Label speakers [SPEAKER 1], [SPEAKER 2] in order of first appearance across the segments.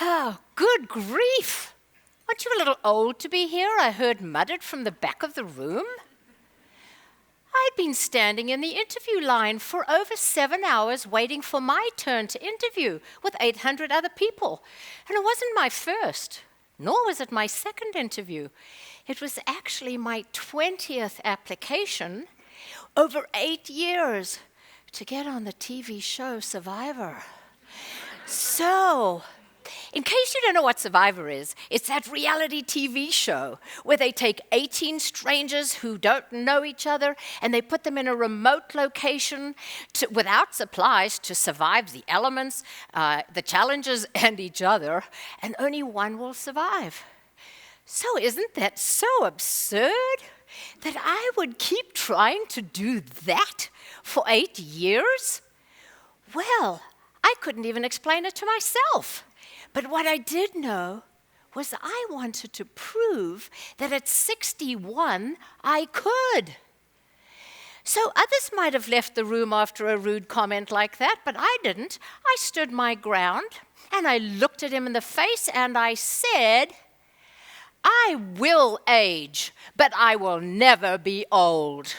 [SPEAKER 1] Oh, good grief! Aren't you a little old to be here? I heard muttered from the back of the room. I'd been standing in the interview line for over 7 hours waiting for my turn to interview with 800 other people. And it wasn't my first, nor was it my second interview. It was actually my 20th application over 8 years to get on the TV show Survivor. So, in case you don't know what Survivor is, it's that reality TV show where they take 18 strangers who don't know each other and they put them in a remote location without supplies to survive the elements, the challenges, and each other, and only one will survive. So isn't that so absurd that I would keep trying to do that for 8 years? Well, I couldn't even explain it to myself. But what I did know was I wanted to prove that at 61, I could. So others might have left the room after a rude comment like that, but I didn't. I stood my ground, and I looked at him in the face, and I said, I will age, but I will never be old.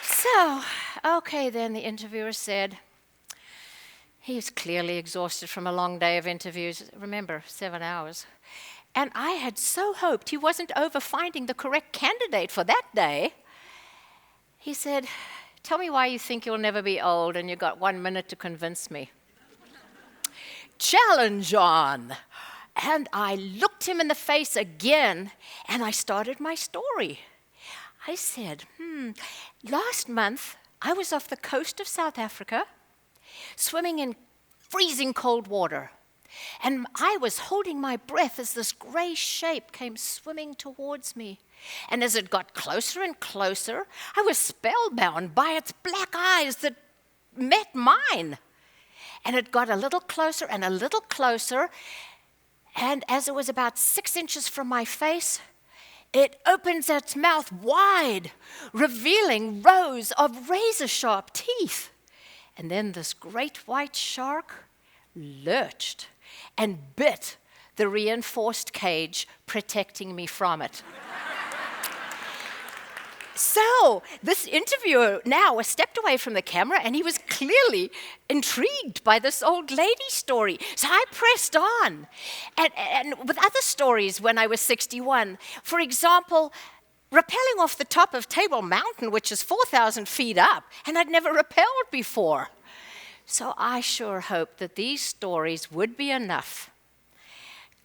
[SPEAKER 1] So, okay, then the interviewer said, he's clearly exhausted from a long day of interviews. Remember, 7 hours. And I had so hoped he wasn't over finding the correct candidate for that day. He said, tell me why you think you'll never be old, and you've got 1 minute to convince me. Challenge on. And I looked him in the face again, and I started my story. I said, last month, I was off the coast of South Africa, swimming in freezing cold water. And I was holding my breath as this gray shape came swimming towards me. And as it got closer and closer, I was spellbound by its black eyes that met mine. And it got a little closer and a little closer. And as it was about 6 inches from my face, it opens its mouth wide, revealing rows of razor-sharp teeth. And then this great white shark lurched and bit the reinforced cage protecting me from it. So this interviewer now was stepped away from the camera, and he was clearly intrigued by this old lady story. So I pressed on. And with other stories when I was 61, for example, rappelling off the top of Table Mountain, which is 4,000 feet up, and I'd never rappelled before. So I sure hoped that these stories would be enough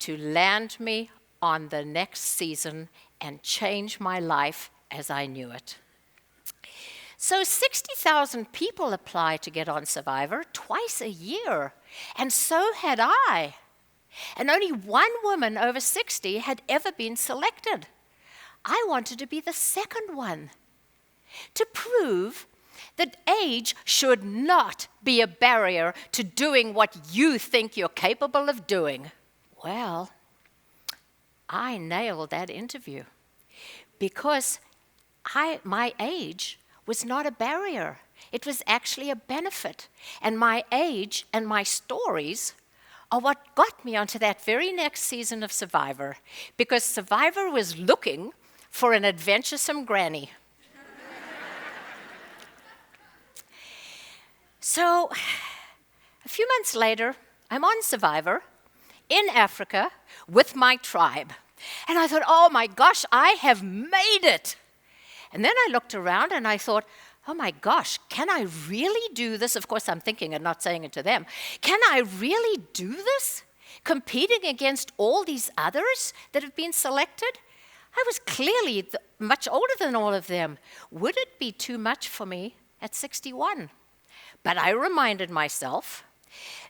[SPEAKER 1] to land me on the next season and change my life as I knew it. So 60,000 people apply to get on Survivor twice a year, and so had I. And only one woman over 60 had ever been selected. I wanted to be the second one, to prove that age should not be a barrier to doing what you think you're capable of doing. Well, I nailed that interview because my age was not a barrier. It was actually a benefit. And my age and my stories are what got me onto that very next season of Survivor, because Survivor was looking for an adventuresome granny. So, a few months later, I'm on Survivor in Africa with my tribe. And I thought, oh my gosh, I have made it. And then I looked around and I thought, oh my gosh, can I really do this? Of course, I'm thinking and not saying it to them. Can I really do this? Competing against all these others that have been selected? I was clearly much older than all of them. Would it be too much for me at 61? But I reminded myself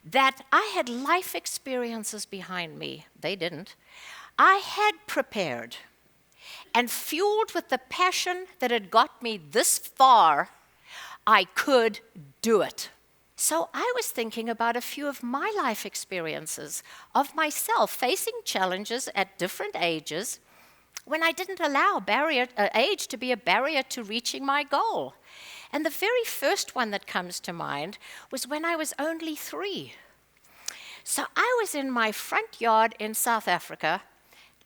[SPEAKER 1] that I had life experiences behind me. They didn't. I had prepared. And fueled with the passion that had got me this far, I could do it. So I was thinking about a few of my life experiences of myself facing challenges at different ages when I didn't allow age to be a barrier to reaching my goal. And the very first one that comes to mind was when I was only 3. So I was in my front yard in South Africa,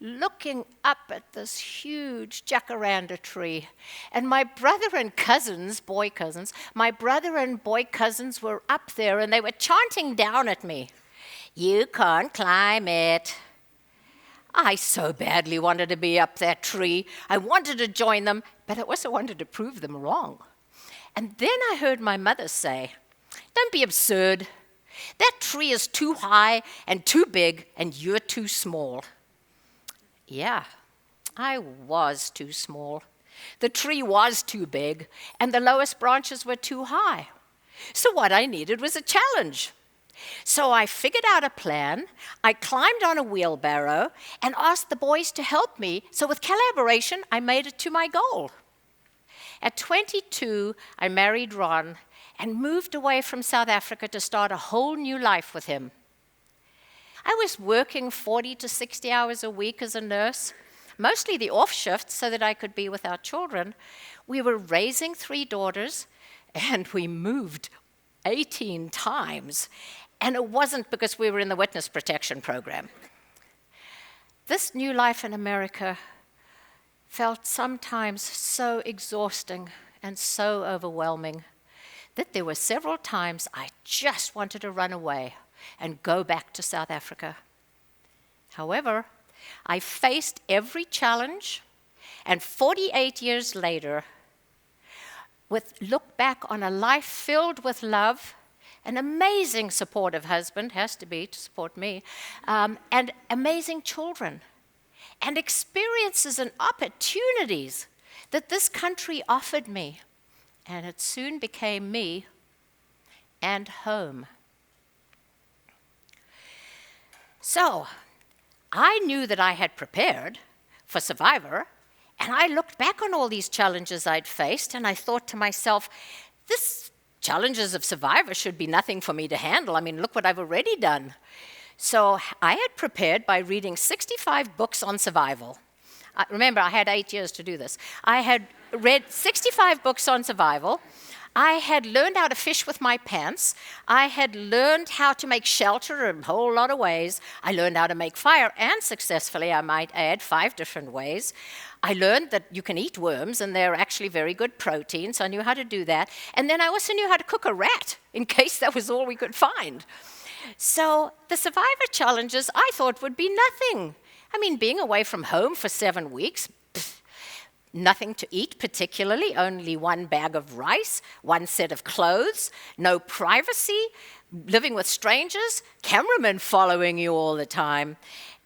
[SPEAKER 1] looking up at this huge jacaranda tree. And my brother and cousins, boy cousins, my brother and boy cousins were up there, and they were chanting down at me, "You can't climb it." I so badly wanted to be up that tree. I wanted to join them, but I also wanted to prove them wrong. And then I heard my mother say, "Don't be absurd. That tree is too high and too big, and you're too small." Yeah, I was too small. The tree was too big, and the lowest branches were too high. So what I needed was a challenge. So I figured out a plan. I climbed on a wheelbarrow and asked the boys to help me. So with collaboration, I made it to my goal. At 22, I married Ron and moved away from South Africa to start a whole new life with him. I was working 40 to 60 hours a week as a nurse, mostly the off shifts so that I could be with our children. We were raising 3 daughters, and we moved 18 times. And it wasn't because we were in the witness protection program. This new life in America felt sometimes so exhausting and so overwhelming that there were several times I just wanted to run away and go back to South Africa. However, I faced every challenge, and 48 years later, look back on a life filled with love, an amazing supportive husband, has to be to support me, and amazing children, and experiences and opportunities that this country offered me. And it soon became me and home. So I knew that I had prepared for Survivor, and I looked back on all these challenges I'd faced, and I thought to myself, this challenges of Survivor should be nothing for me to handle. I mean, look what I've already done. So I had prepared by reading 65 books on survival. Remember, I had 8 years to do this. I had read 65 books on survival. I had learned how to fish with my pants. I had learned how to make shelter in a whole lot of ways. I learned how to make fire, and successfully, I might add, 5 different ways. I learned that you can eat worms, and they're actually very good protein, so I knew how to do that. And then I also knew how to cook a rat, in case that was all we could find. So the Survivor challenges, I thought, would be nothing. I mean, being away from home for 7 weeks, nothing to eat particularly, only 1 bag of rice, 1 set of clothes, no privacy, living with strangers, cameramen following you all the time,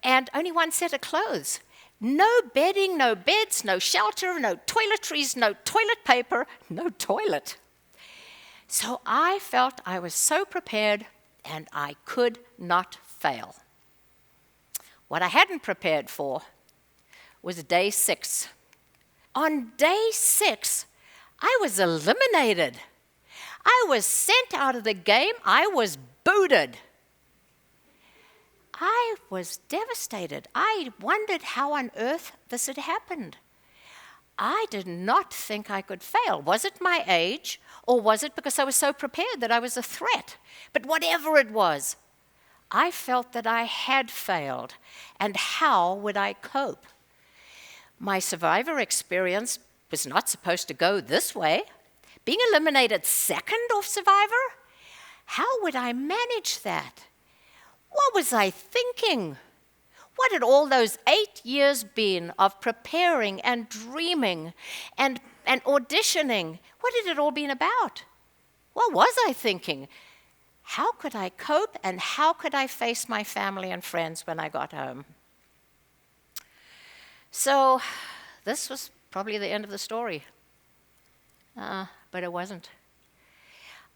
[SPEAKER 1] and only 1 set of clothes. No bedding, no beds, no shelter, no toiletries, no toilet paper, no toilet. So I felt I was so prepared, and I could not fail. What I hadn't prepared for was day 6. On day 6, I was eliminated. I was sent out of the game. I was booted. I was devastated. I wondered how on earth this had happened. I did not think I could fail. Was it my age, or was it because I was so prepared that I was a threat? But whatever it was, I felt that I had failed, and how would I cope? My Survivor experience was not supposed to go this way. Being eliminated second off Survivor? How would I manage that? What was I thinking? What had all those 8 years been of preparing and dreaming and auditioning? What had it all been about? What was I thinking? How could I cope, and how could I face my family and friends when I got home? So this was probably the end of the story. But it wasn't.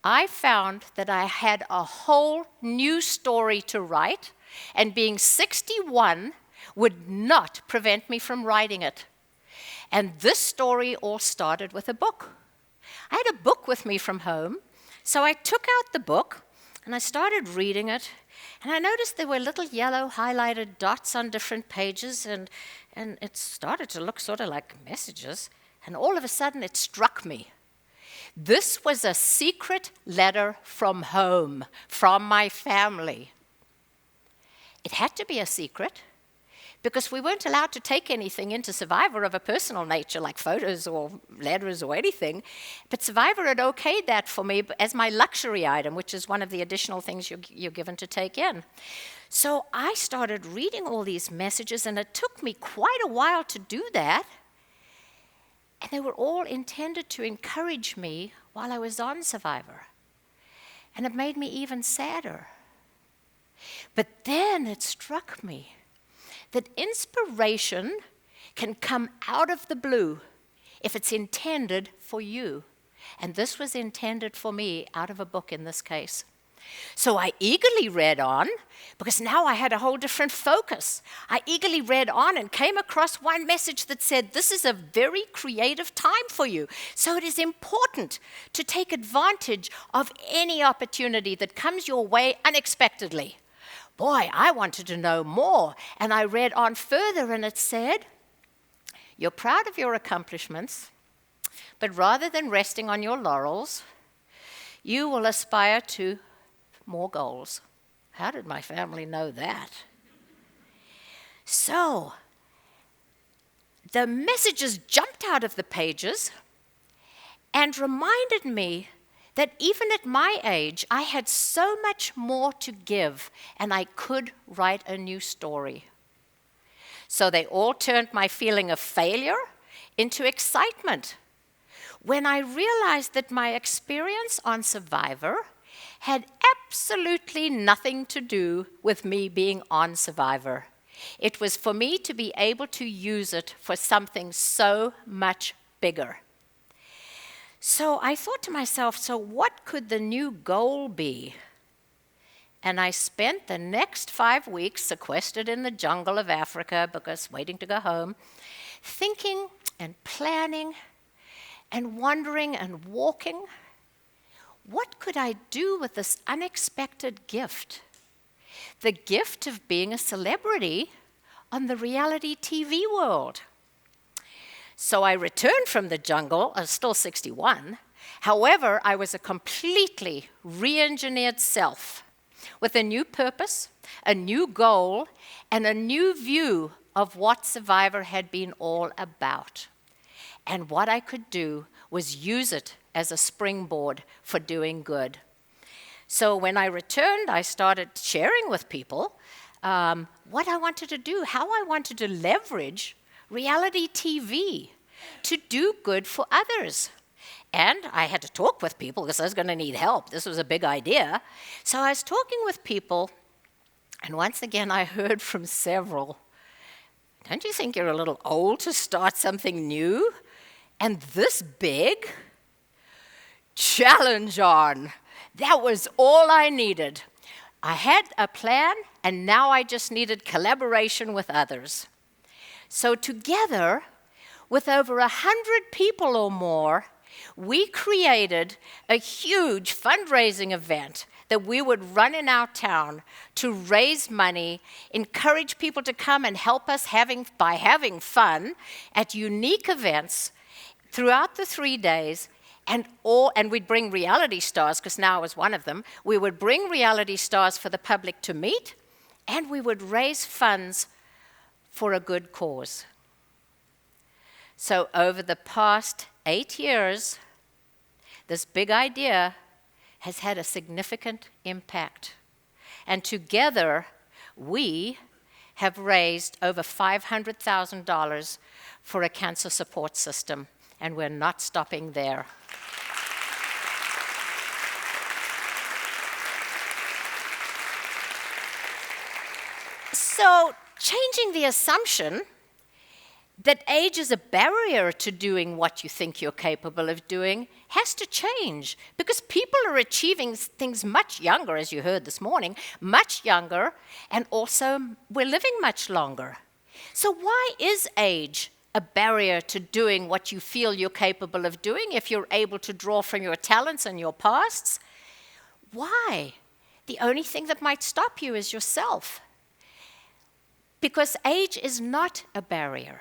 [SPEAKER 1] I found that I had a whole new story to write, and being 61 would not prevent me from writing it. And this story all started with a book. I had a book with me from home, so I took out the book, and I started reading it, and I noticed there were little yellow highlighted dots on different pages, and it started to look sort of like messages, and all of a sudden it struck me. This was a secret letter from home, from my family. It had to be a secret because we weren't allowed to take anything into Survivor of a personal nature, like photos or letters or anything. But Survivor had okayed that for me as my luxury item, which is one of the additional things you're given to take in. So I started reading all these messages, and it took me quite a while to do that. And they were all intended to encourage me while I was on Survivor. And it made me even sadder. But then it struck me that inspiration can come out of the blue if it's intended for you. And this was intended for me out of a book in this case. So I eagerly read on, because now I had a whole different focus. I eagerly read on and came across one message that said, this is a very creative time for you. So it is important to take advantage of any opportunity that comes your way unexpectedly. Boy, I wanted to know more. And I read on further, and it said, you're proud of your accomplishments, but rather than resting on your laurels, you will aspire to more goals. How did my family know that? So, the messages jumped out of the pages and reminded me that even at my age, I had so much more to give, and I could write a new story. So they all turned my feeling of failure into excitement when I realized that my experience on Survivor had absolutely nothing to do with me being on Survivor. It was for me to be able to use it for something so much bigger. So I thought to myself, so what could the new goal be? And I spent the next 5 weeks sequestered in the jungle of Africa, because waiting to go home, thinking and planning and wondering and walking. What could I do with this unexpected gift? The gift of being a celebrity on the reality TV world. So I returned from the jungle, I was still 61. However, I was a completely re-engineered self with a new purpose, a new goal, and a new view of what Survivor had been all about. And what I could do was use it as a springboard for doing good. So when I returned, I started sharing with people what I wanted to do, how I wanted to leverage reality TV to do good for others. And I had to talk with people because I was going to need help. This was a big idea. So I was talking with people, and once again I heard from several, don't you think you're a little old to start something new? And this big? Challenge on. That was all I needed. I had a plan, and now I just needed collaboration with others. So together, with over 100 people or more, we created a huge fundraising event that we would run in our town to raise money, encourage people to come and help us by having fun at unique events throughout the 3 days. And we'd bring reality stars, because now I was one of them. We would bring reality stars for the public to meet, and we would raise funds for a good cause. So over the past 8 years, this big idea has had a significant impact. And together, we have raised over $500,000 for a cancer support system, and we're not stopping there. So, changing the assumption that age is a barrier to doing what you think you're capable of doing has to change, because people are achieving things much younger, as you heard this morning, much younger, and also we're living much longer. So why is age a barrier to doing what you feel you're capable of doing if you're able to draw from your talents and your pasts? Why? The only thing that might stop you is yourself. Because age is not a barrier.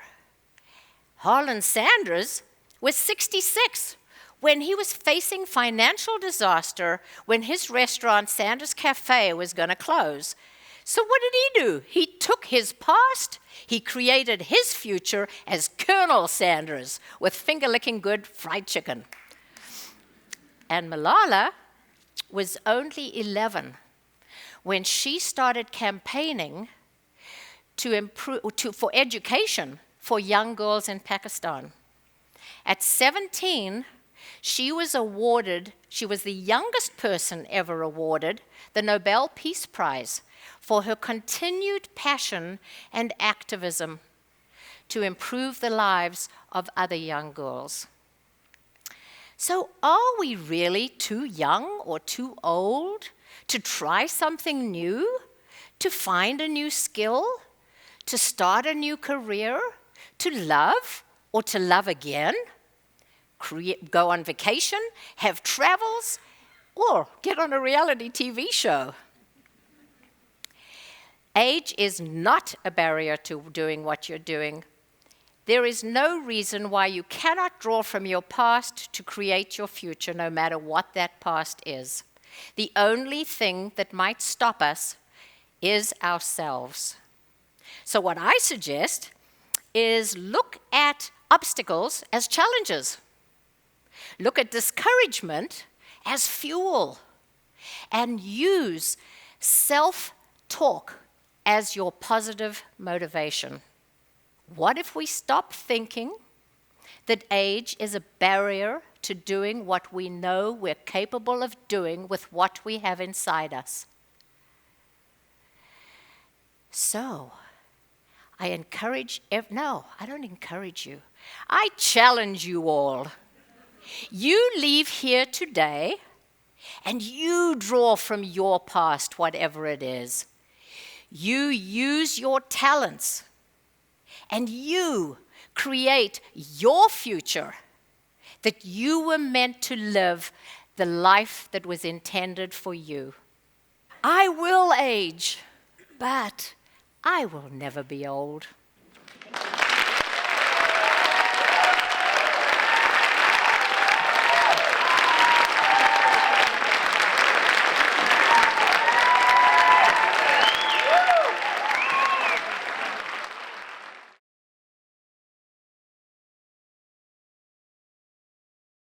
[SPEAKER 1] Harlan Sanders was 66 when he was facing financial disaster, when his restaurant, Sanders Cafe, was going to close. So what did he do? He took his past, he created his future as Colonel Sanders with finger-licking good fried chicken. And Malala was only 11 when she started campaigning for education for young girls in Pakistan. At 17, she was the youngest person ever awarded the Nobel Peace Prize for her continued passion and activism to improve the lives of other young girls. So are we really too young or too old to try something new, to find a new skill, to start a new career, to love or to love again, go on vacation, have travels, or get on a reality TV show? Age is not a barrier to doing what you're doing. There is no reason why you cannot draw from your past to create your future, no matter what that past is. The only thing that might stop us is ourselves. So what I suggest is look at obstacles as challenges. Look at discouragement as fuel. And use self-talk as your positive motivation. What if we stop thinking that age is a barrier to doing what we know we're capable of doing with what we have inside us? So, I don't encourage you. I challenge you all. You leave here today and you draw from your past, whatever it is. You use your talents and you create your future, that you were meant to live the life that was intended for you. I will age, but I will never be old.